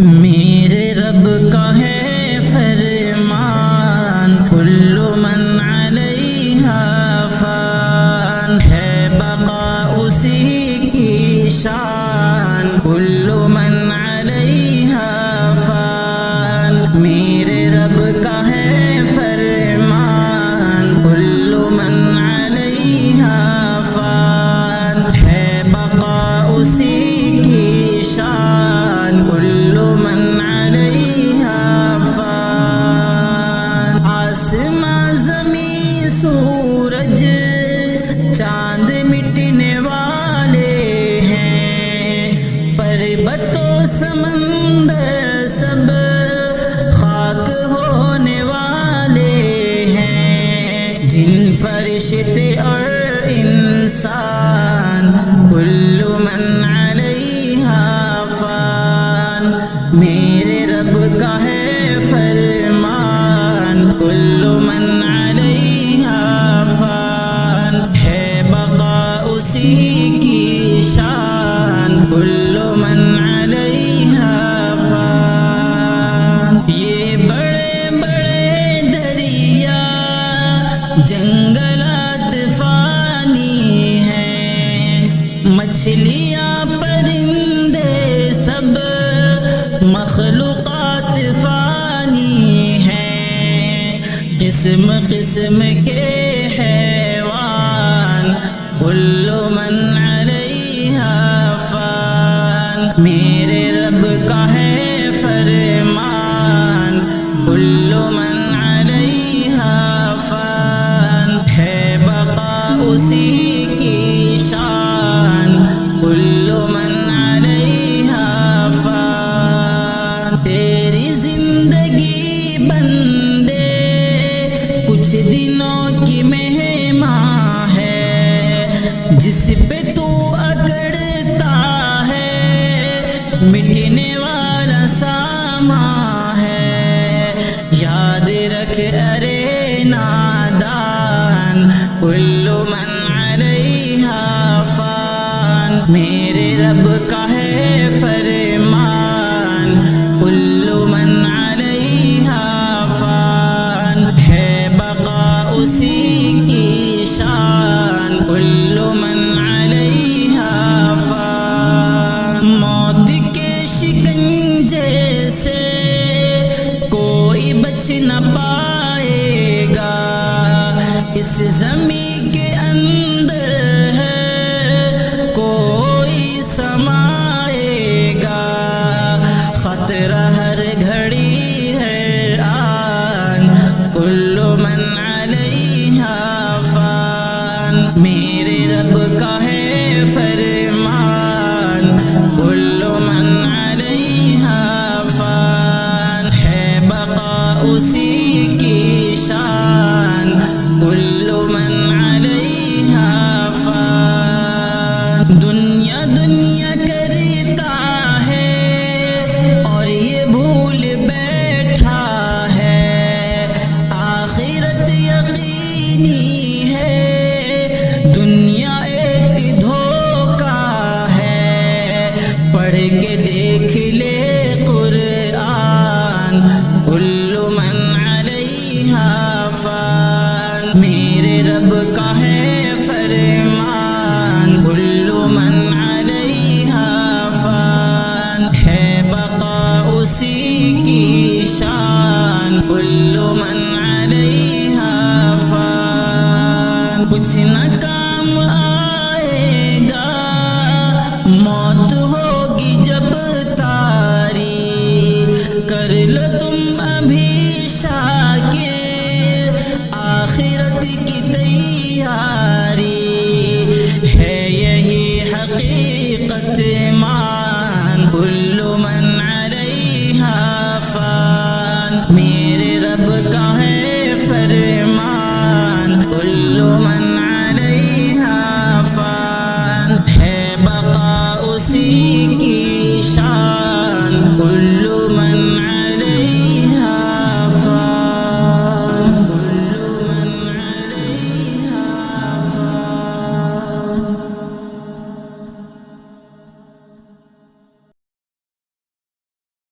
میرے رب کا ہے فرمان، کل من علیہا فان، ہے بقا اسی کی شان، کل من علیہا فان۔ میرے رب کا ہے فرمان، کل من علیہا فان، ہے بقا اسی کی شان، کل من علیہا فان۔ آسماں زمین سورج چاند مٹنے والے ہیں، پربت و سمندر سب خاک ہونے والے ہیں، جن فرشتے اور انسان، کل من علیہا فان۔ میرے رب کا ہے فرمان، کل من علیہا فان، ہے بقا اسی کی شان، کل من علیہا فان۔ یہ بڑے بڑے دریا جنگلات فانی ہیں، مچھلیاں پرندے سب مخلوقات فانی ہیں، قسم قسم کے حیوان، کل من علیہا فان۔ میرے رب کا ہے فرمان، کل من علیہا فان، ہے بقا اسی کی شان، کل من علیہا فان۔ تیری زندگی بندے کچھ دنوں کی مہمان ہے، جس پہ تو اکڑتا ہے مٹنے والا سامان ہے۔ یاد رکھ ارے نادان، کل من علیہا فان۔ میرے رب کا ہے فرمان، کل من علیہا فان، ہے بقا اسی کی شان، کل من علیہا فان۔ موت کے شکنجے سے کوئی بچ نہ پائے گا، اس زمین کے اندر ہے کوئی سمائے گا، خطرہ ہر گھڑی ہر آن، کل من علیہا فان۔ میرے رب کا ہے فرمان، کل من علیہا فان، ہے بقا اسی کی شان، کل من علیہا فان۔ دنیا دنیا کرتا ہے اور یہ بھول بیٹھا ہے، آخرت یقینی ہے، دنیا ایک دھوکہ ہے، پڑھ کے دیکھ لے قرآن، کل من علیہا فان۔ میرے رب کا ہے فرمان، کل من علیہا فان، ہے بقا اسی کی شان، کل من علیہا فان۔ کچھ نہ کام آئے گا، موت ہوگی جب تاری، کر لو